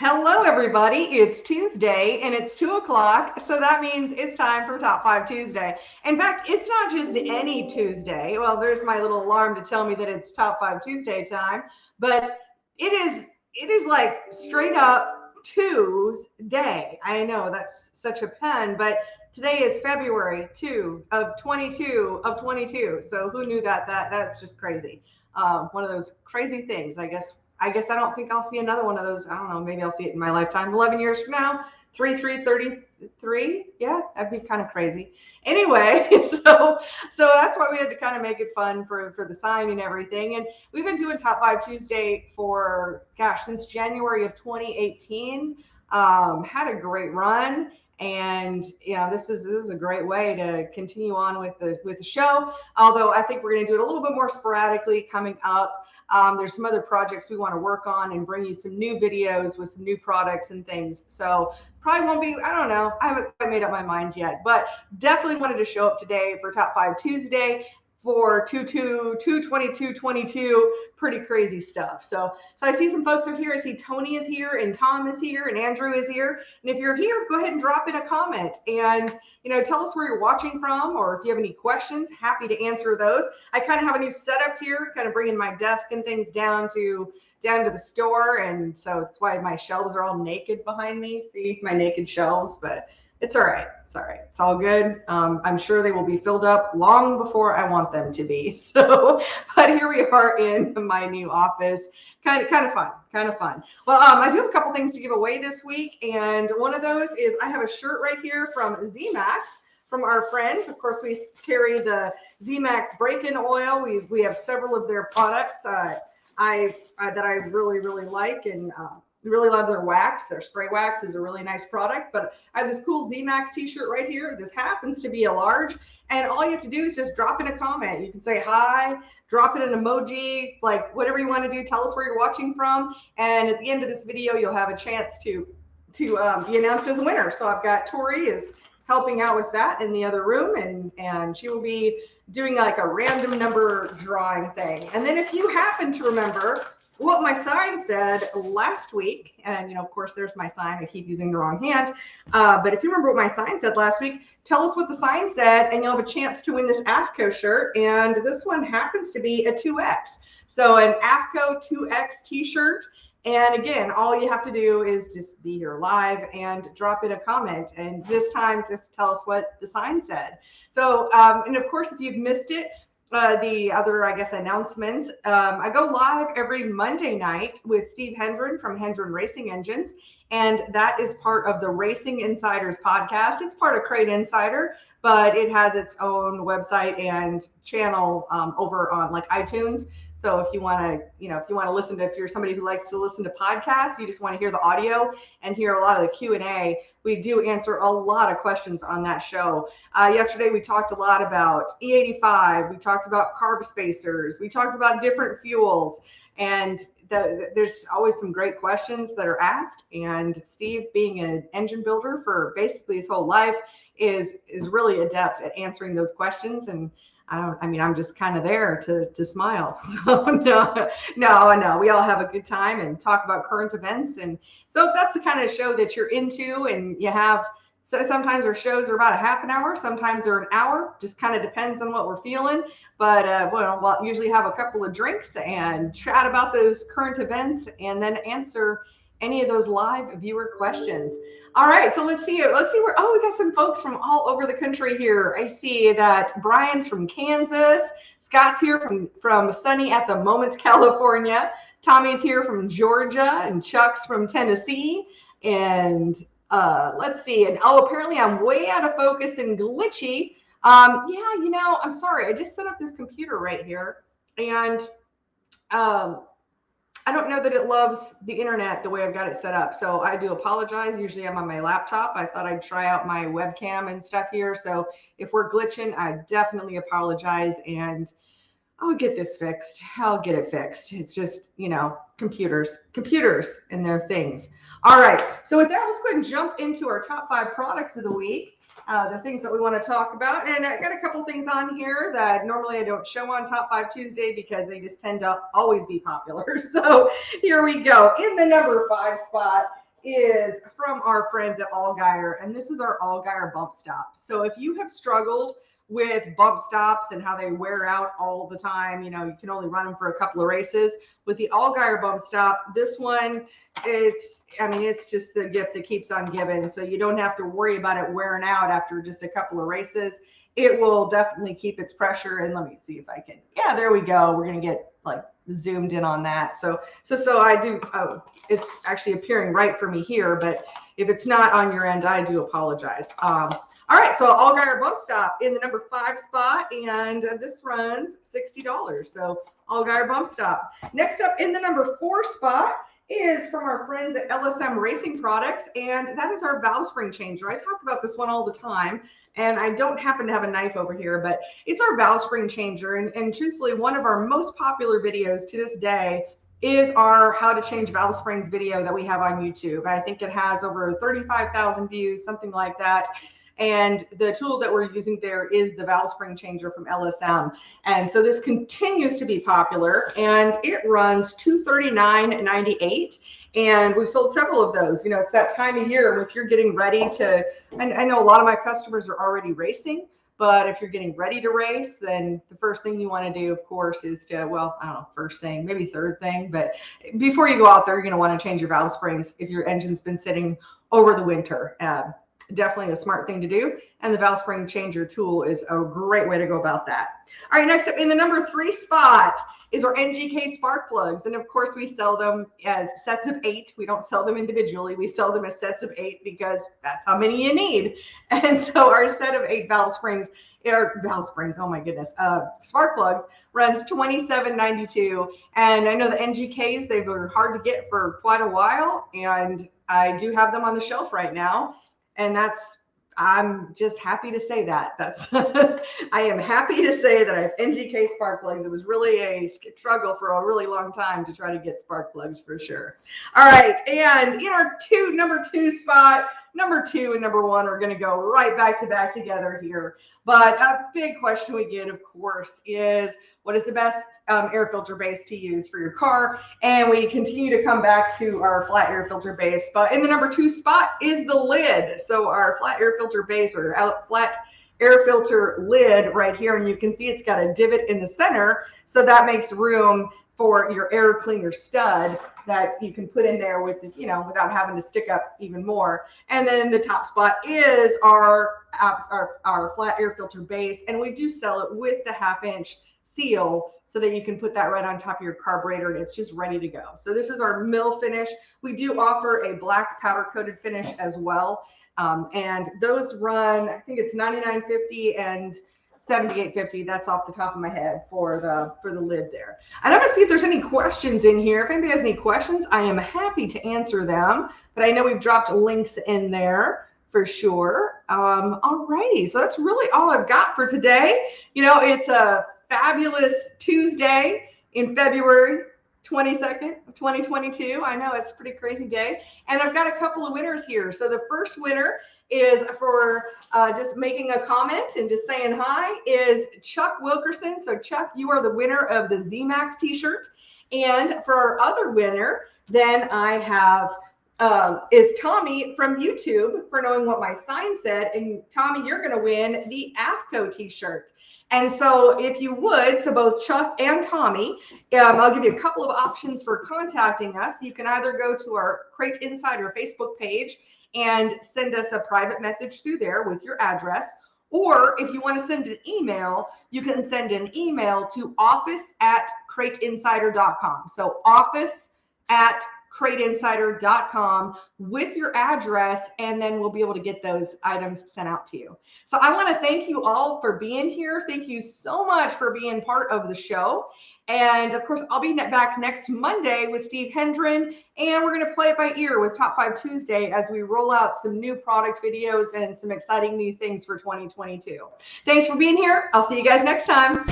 Hello, everybody. It's Tuesday and it's 2 o'clock. So that means it's time for Top 5 Tuesday. In fact, it's not just any Tuesday. Well, there's my little alarm to tell me that it's Top 5 Tuesday time, but it is like straight up Tuesday. I know that's such a pun, but today is February 2 of 22 of 22. So who knew that's just crazy. One of those crazy things, I guess I don't think I'll see another one of those. I don't know. Maybe I'll see it in my lifetime. 11 years from now, 3333. Yeah, that'd be kind of crazy. Anyway, so that's why we had to kind of make it fun for the sign and everything. And we've been doing Top 5 Tuesday for, gosh, since January of 2018. Had a great run. And this is a great way to continue on with the show. Although I think we're going to do it a little bit more sporadically coming up. There's some other projects we want to work on and bring you some new videos with some new products and things. So probably won't be, I don't know. I haven't quite made up my mind yet, but definitely wanted to show up today for Top 5 Tuesday for 222, pretty crazy stuff. So I see some folks are here. I see Tony is here and Tom is here and Andrew is here. And if you're here, go ahead and drop in a comment and tell us where you're watching from, or if you have any questions, happy to answer those. I kind of have a new setup here, kind of bringing my desk and things down to the store, and so that's why my shelves are all naked behind me. See my naked shelves, but it's all right. It's all right. It's all good. I'm sure they will be filled up long before I want them to be. So, but here we are in my new office. Kind of fun. Well, I do have a couple things to give away this week, and one of those is I have a shirt right here from ZMax, from our friends. Of course, we carry the ZMax break-in oil. We have several of their products that I really like, and really love their wax. Their spray wax is a really nice product. But I have this cool ZMax t-shirt right here. This happens to be a large, and all you have to do is just drop in a comment. You can say hi, drop in an emoji, like whatever you want to do. Tell us where you're watching from, and at the end of this video, you'll have a chance to be announced as a winner. So I've got Tori is helping out with that in the other room, and she will be doing like a random number drawing thing. And then if you happen to remember what my sign said last week, and of course there's my sign, I keep using the wrong hand, but if you remember what my sign said last week, tell us what the sign said and you'll have a chance to win this AFCO shirt. And this one happens to be a 2X, so an AFCO 2X t-shirt. And again, all you have to do is just be here live and drop in a comment, and this time just tell us what the sign said. So and of course, if you've missed it, the other, I guess, announcements. I go live every Monday night with Steve Hendren from Hendren Racing Engines, and that is part of the Racing Insiders podcast. It's part of Crate Insider, but it has its own website and channel over on like iTunes. So if you want to, if you're somebody who likes to listen to podcasts, you just want to hear the audio and hear a lot of the Q&A, we do answer a lot of questions on that show. Yesterday, we talked a lot about E85. We talked about carb spacers. We talked about different fuels. And there's always some great questions that are asked. And Steve, being an engine builder for basically his whole life, is really adept at answering those questions. And I'm just kind of there to smile. So no, we all have a good time and talk about current events. And so if that's the kind of show that you're into, and you have, so sometimes our shows are about a half an hour, sometimes they're an hour, just kind of depends on what we're feeling. But we'll usually have a couple of drinks and chat about those current events and then answer any of those live viewer questions. All right, so let's see where, we got some folks from all over the country here. I see that Brian's from Kansas, Scott's here from sunny at the moment, California, Tommy's here from Georgia, and Chuck's from Tennessee, and let's see, and apparently I'm way out of focus and glitchy. I'm sorry, I just set up this computer right here, and I don't know that it loves the internet the way I've got it set up. So I do apologize. Usually I'm on my laptop. I thought I'd try out my webcam and stuff here. So if we're glitching, I definitely apologize, and I'll get this fixed. I'll get it fixed. It's just, computers and their things. All right. So with that, let's go ahead and jump into our top 5 products of the week. The things that we want to talk about. And I got a couple things on here that normally I don't show on Top 5 Tuesday because they just tend to always be popular. So here we go. In the number 5 spot is from our friends at Allgaier, and this is our Allgaier bump stop. So if you have struggled with bump stops and how they wear out all the time, you can only run them for a couple of races. With the Allgaier bump stop, this one, it's just the gift that keeps on giving. So you don't have to worry about it wearing out after just a couple of races. It will definitely keep its pressure. And let me see if I can, yeah, there we go. We're going to get like zoomed in on that. So I do, it's actually appearing right for me here, but if it's not on your end, I do apologize. All right, so Allgaier bump stop in the number 5 spot, and this runs $60. So Allgaier bump stop. Next up in the number 4 spot is from our friends at LSM Racing Products, and that is our valve spring changer. I talk about this one all the time, and I don't happen to have a knife over here, but it's our valve spring changer. And truthfully, one of our most popular videos to this day is our how to change valve springs video that we have on YouTube. I think it has over 35,000 views, something like that. And the tool that we're using there is the valve spring changer from LSM. And so this continues to be popular, and it runs $239.98. And we've sold several of those. It's that time of year if you're getting ready to, and I know a lot of my customers are already racing, but if you're getting ready to race, then the first thing you want to do, of course, is to, well, I don't know, first thing, maybe third thing, but before you go out there, you're going to want to change your valve springs if your engine's been sitting over the winter. Definitely a smart thing to do. And the valve spring changer tool is a great way to go about that. All right, next up in the number 3 spot is our NGK spark plugs. And of course, we sell them as sets of 8. We don't sell them individually. We sell them as sets of 8 because that's how many you need. And so our set of 8 valve springs, oh my goodness, spark plugs runs $27.92. And I know the NGKs, they were hard to get for quite a while. And I do have them on the shelf right now. And I'm just happy to say that. I am happy to say that I have NGK spark plugs. It was really a struggle for a really long time to try to get spark plugs for sure. All right, and in our number 2 spot, number 2 and number 1 are going to go right back to back together here. But a big question we get, of course, is what is the best air filter base to use for your car? And we continue to come back to our flat air filter base. But in the number 2 spot is the lid. So our flat air filter base or flat air filter lid right here. And you can see it's got a divot in the center. So that makes room for your air cleaner stud that you can put in there with, without having to stick up even more. And then the top spot is our flat air filter base. And we do sell it with the 1/2-inch seal so that you can put that right on top of your carburetor and it's just ready to go. So this is our mill finish. We do offer a black powder coated finish as well. And those run, I think it's $99.50 and $78.50. That's off the top of my head for the lid there. And I'm gonna see if there's any questions in here. If anybody has any questions, I am happy to answer them. But I know we've dropped links in there for sure. All righty, so that's really all I've got for today. It's a fabulous Tuesday in February 22nd, 2022. I know it's a pretty crazy day. And I've got a couple of winners here. So the first winner is for just making a comment and just saying hi is Chuck Wilkerson. So Chuck, you are the winner of the Z-Max t-shirt. And for our other winner, then I have is Tommy from YouTube for knowing what my sign said. And Tommy, you're going to win the AFCO t-shirt. And so if you would, so both Chuck and Tommy, I'll give you a couple of options for contacting us. You can either go to our Crate Insider Facebook page and send us a private message through there with your address. Or if you want to send an email, you can send an email to office@CrateInsider.com. So office@CrateInsider.com with your address, and then we'll be able to get those items sent out to you. So I want to thank you all for being here. Thank you so much for being part of the show. And of course, I'll be back next Monday with Steve Hendren, and we're going to play it by ear with Top 5 Tuesday as we roll out some new product videos and some exciting new things for 2022. Thanks for being here. I'll see you guys next time.